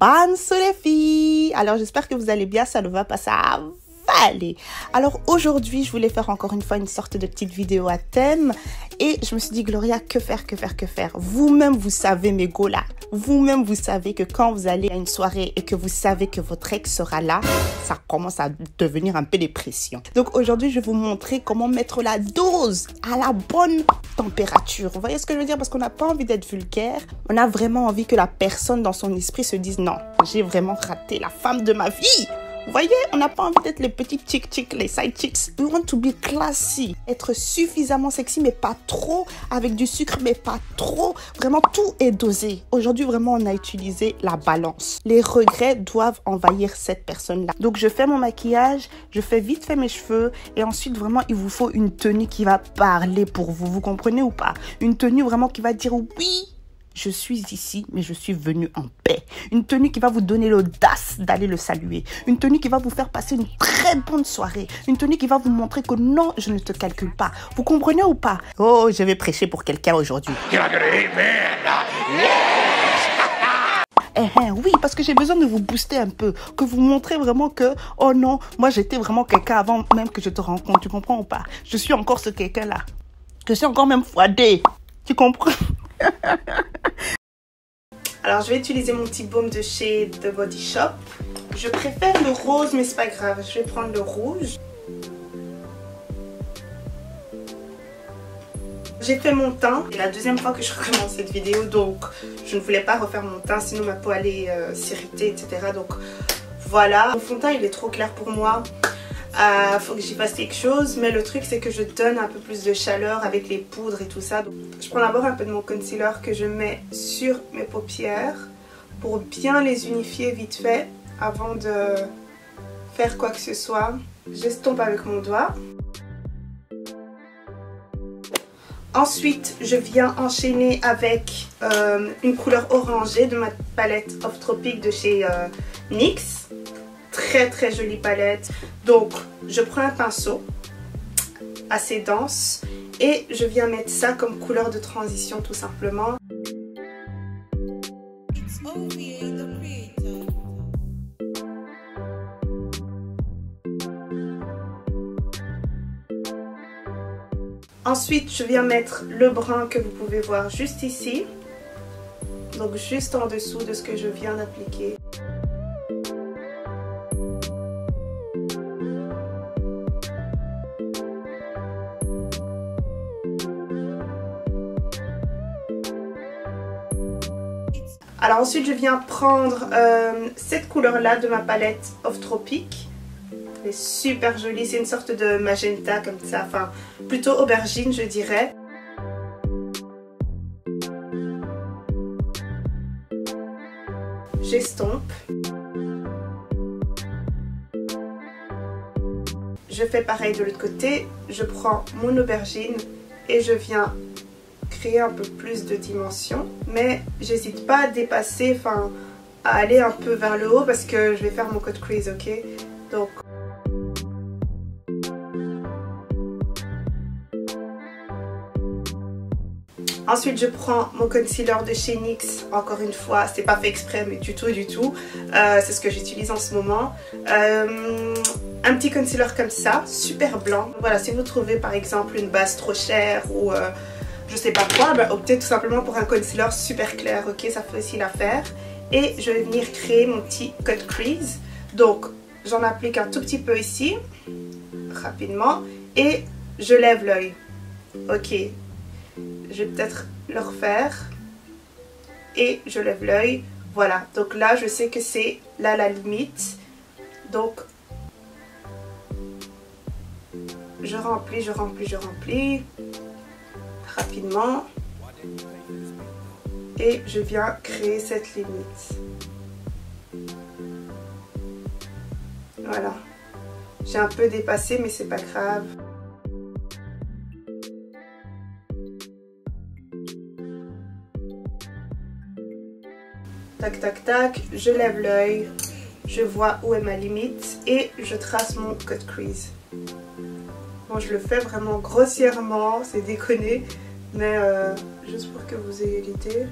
Bonsoir les filles. Alors j'espère que vous allez bien, ça ne va pas, ça va aller. Alors aujourd'hui je voulais faire encore une fois une sorte de petite vidéo à thème. Et je me suis dit Gloria, que faire. Vous-même vous savez mes go là. Vous-même vous savez que quand vous allez à une soirée et que vous savez que votre ex sera là, ça commence à devenir un peu dépression. Donc aujourd'hui je vais vous montrer comment mettre la dose à la bonne température. Vous voyez ce que je veux dire? Parce qu'on n'a pas envie d'être vulgaire. On a vraiment envie que la personne dans son esprit se dise non, j'ai vraiment raté la femme de ma vie. Vous voyez, on n'a pas envie d'être les petits chick, les side chicks. We want to be classy. Être suffisamment sexy, mais pas trop. Avec du sucre, mais pas trop. Vraiment, tout est dosé. Aujourd'hui, vraiment, on a utilisé la balance. Les regrets doivent envahir cette personne-là. Donc, je fais mon maquillage, je fais vite fait mes cheveux. Et ensuite, vraiment, il vous faut une tenue qui va parler pour vous. Vous comprenez ou pas? Une tenue vraiment qui va dire oui. Je suis ici, mais je suis venue en paix. Une tenue qui va vous donner l'audace d'aller le saluer. Une tenue qui va vous faire passer une très bonne soirée. Une tenue qui va vous montrer que non, je ne te calcule pas. Vous comprenez ou pas? Oh, je vais prêcher pour quelqu'un aujourd'hui. Oui, parce que j'ai besoin de vous booster un peu. Que vous montrez vraiment que, oh non, moi j'étais vraiment quelqu'un avant même que je te rencontre. Tu comprends ou pas? Je suis encore ce quelqu'un-là. Je suis encore même x2. Tu comprends? Alors je vais utiliser mon petit baume de chez The Body Shop. Je préfère le rose mais c'est pas grave, je vais prendre le rouge. J'ai fait mon teint, c'est la deuxième fois que je recommence cette vidéo, donc je ne voulais pas refaire mon teint sinon ma peau allait s'irriter, etc. Donc voilà, mon fond de teint il est trop clair pour moi. Faut que j'y fasse quelque chose, mais le truc c'est que je donne un peu plus de chaleur avec les poudres et tout ça. Donc, je prends d'abord un peu de mon concealer que je mets sur mes paupières pour bien les unifier vite fait avant de faire quoi que ce soit. J'estompe avec mon doigt. Ensuite, je viens enchaîner avec une couleur orangée de ma palette Off Tropic de chez NYX. Très jolie palette. Donc je prends un pinceau assez dense et je viens mettre ça comme couleur de transition tout simplement. Ensuite je viens mettre le brun que vous pouvez voir juste ici, donc juste en dessous de ce que je viens d'appliquer. Alors ensuite je viens prendre cette couleur là de ma palette Off Tropic. Elle est super jolie, c'est une sorte de magenta comme ça, enfin plutôt aubergine je dirais. J'estompe. Je fais pareil de l'autre côté, je prends mon aubergine et je viens créer un peu plus de dimension, mais j'hésite pas à dépasser, enfin à aller un peu vers le haut parce que je vais faire mon cut crease, ok? Donc ensuite je prends mon concealer de chez NYX, encore une fois c'est pas fait exprès mais du tout, c'est ce que j'utilise en ce moment. Un petit concealer comme ça, super blanc. Voilà, si vous trouvez par exemple une base trop chère ou je sais pas quoi, bah, optez tout simplement pour un concealer super clair, ok, ça fait aussi l'affaire. Et je vais venir créer mon petit cut crease. Donc j'en applique un tout petit peu ici, rapidement, et je lève l'œil. Ok, je vais peut-être le refaire, et je lève l'œil, voilà. Donc là je sais que c'est là la limite, donc je remplis rapidement et je viens créer cette limite. Voilà, j'ai un peu dépassé mais c'est pas grave. Tac, je lève l'œil, je vois où est ma limite et je trace mon cut crease. Bon, je le fais vraiment grossièrement, c'est déconné, mais juste pour que vous ayez l'idée.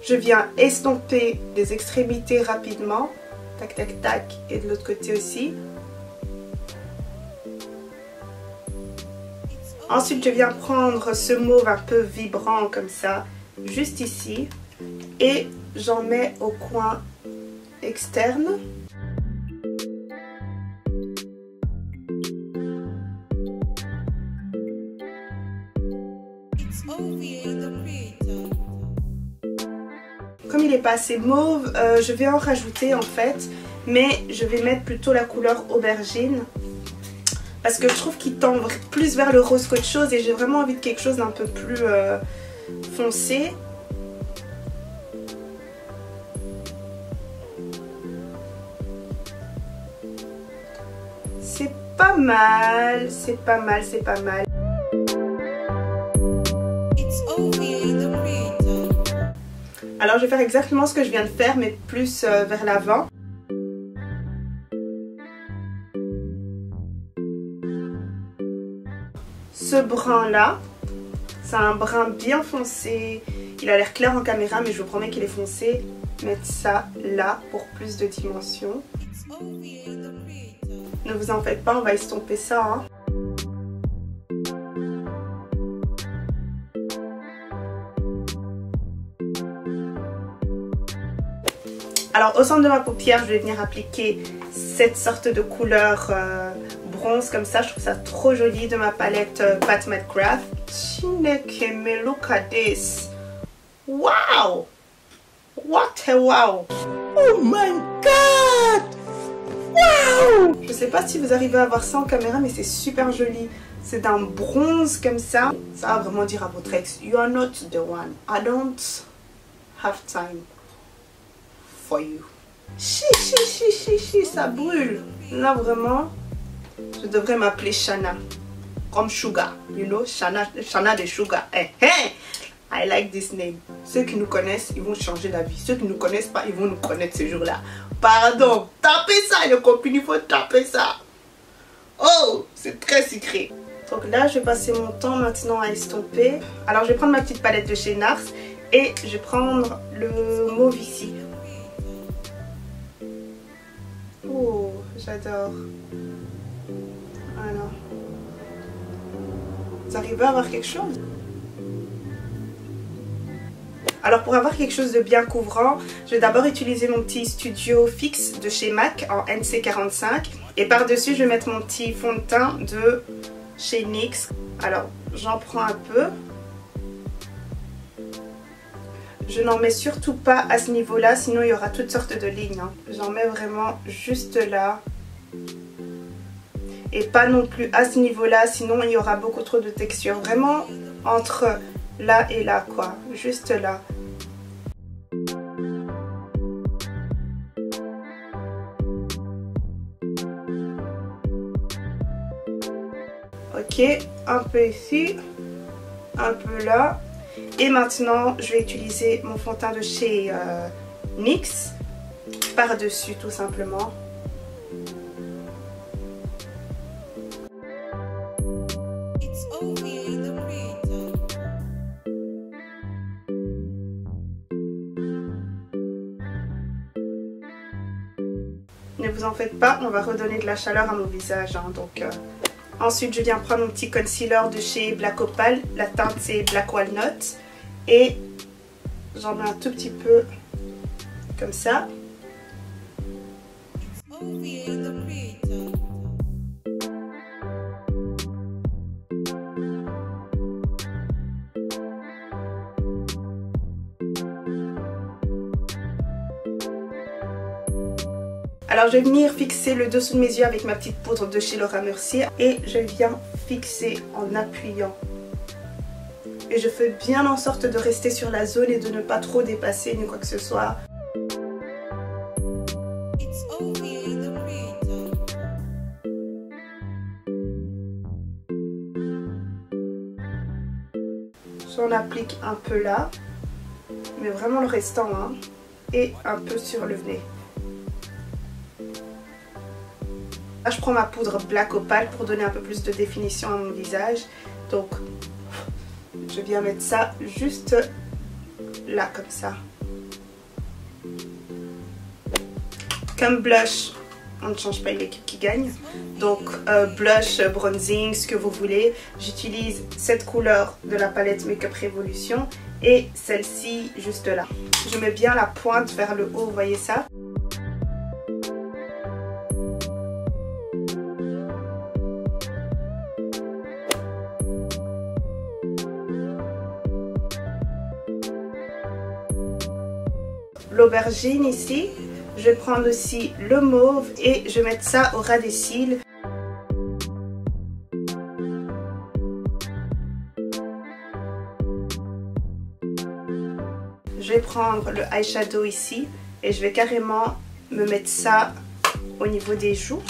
je viens estomper les extrémités rapidement. Tac, tac, tac. Et de l'autre côté aussi. Ensuite, je viens prendre ce mauve un peu vibrant comme ça, juste ici. Et j'en mets au coin externe. Comme il n'est pas assez mauve, je vais en rajouter en fait. Mais je vais mettre plutôt la couleur aubergine. Parce que je trouve qu'il tend plus vers le rose qu'autre chose. Et j'ai vraiment envie de quelque chose d'un peu plus foncé. C'est pas mal, c'est pas mal, c'est pas mal. Alors je vais faire exactement ce que je viens de faire, mais plus vers l'avant. Ce brun là, c'est un brun bien foncé. Il a l'air clair en caméra, mais je vous promets qu'il est foncé. Mettre ça là pour plus de dimension. Ne vous en faites pas, on va estomper ça. Hein. Alors au centre de ma paupière, je vais venir appliquer cette sorte de couleur bronze comme ça. Je trouve ça trop joli de ma palette Pat McGrath. Chineke, mais look at this. Wow! What a wow! Oh my god! Wow! Je sais pas si vous arrivez à voir ça en caméra, mais c'est super joli. C'est d'un bronze comme ça. Ça va vraiment dire à votre ex, you are not the one. I don't have time for you. Chi, ça brûle. Là vraiment, je devrais m'appeler Shana. Comme Sugar, you know, Shana de Sugar. Hey, hey! I like this name. Ceux qui nous connaissent, ils vont changer d'avis. Ceux qui ne nous connaissent pas, ils vont nous connaître ce jour-là. Pardon, tapez ça les copines, il faut taper ça. Oh, c'est très secret. Donc là, je vais passer mon temps maintenant à estomper. Alors, je vais prendre ma petite palette de chez Nars et je vais prendre le mauve ici. Oh, j'adore. Voilà. Vous arrivez à avoir quelque chose? Alors pour avoir quelque chose de bien couvrant, je vais d'abord utiliser mon petit studio fixe de chez MAC en NC45. Et par-dessus, je vais mettre mon petit fond de teint de chez NYX. Alors j'en prends un peu. Je n'en mets surtout pas à ce niveau-là, sinon il y aura toutes sortes de lignes. Hein. J'en mets vraiment juste là. Et pas non plus à ce niveau-là, sinon il y aura beaucoup trop de texture. Vraiment entre là et là, quoi. Juste là. Ok, un peu ici, un peu là. Et maintenant, je vais utiliser mon fond de teint de chez NYX par-dessus, tout simplement. Ne vous en faites pas, on va redonner de la chaleur à mon visage. Hein, donc, ensuite, je viens prendre mon petit concealer de chez Black Opal. La teinte, c'est Black Walnut. Et j'en mets un tout petit peu comme ça. Alors je vais venir fixer le dessous de mes yeux avec ma petite poudre de chez Laura Mercier et je viens fixer en appuyant. Et je fais bien en sorte de rester sur la zone et de ne pas trop dépasser ni quoi que ce soit. J'en applique un peu là, mais vraiment le restant, hein, et un peu sur le nez. Là, je prends ma poudre Black Opal pour donner un peu plus de définition à mon visage. Donc, je viens mettre ça juste là, comme ça. Comme blush, on ne change pas une équipe qui gagne. Donc blush, bronzing, ce que vous voulez. J'utilise cette couleur de la palette Makeup Revolution et celle-ci juste là. Je mets bien la pointe vers le haut, vous voyez ça? L'aubergine ici. Je vais prendre aussi le mauve et je vais mettre ça au ras des cils. Je vais prendre le eyeshadow ici et je vais carrément me mettre ça au niveau des joues.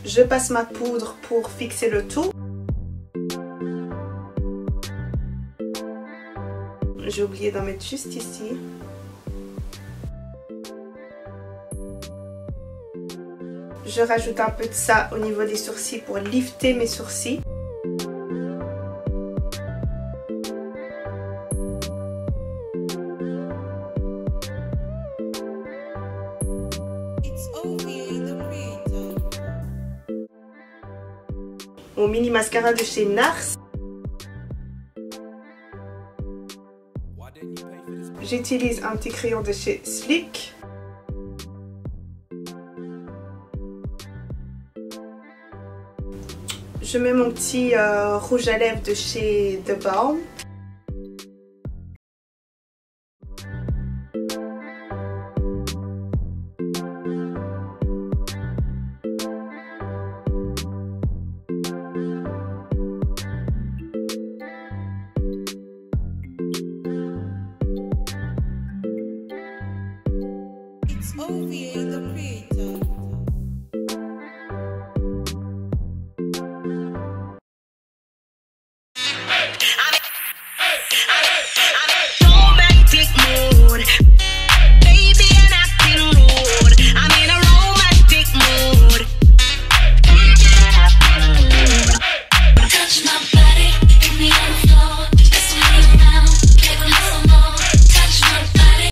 Je passe ma poudre pour fixer le tout. J'ai oublié d'en mettre juste ici. Je rajoute un peu de ça au niveau des sourcils pour lifter mes sourcils. Mon mini mascara de chez NARS. J'utilise un petit crayon de chez Sleek. Je mets mon petit rouge à lèvres de chez The Balm.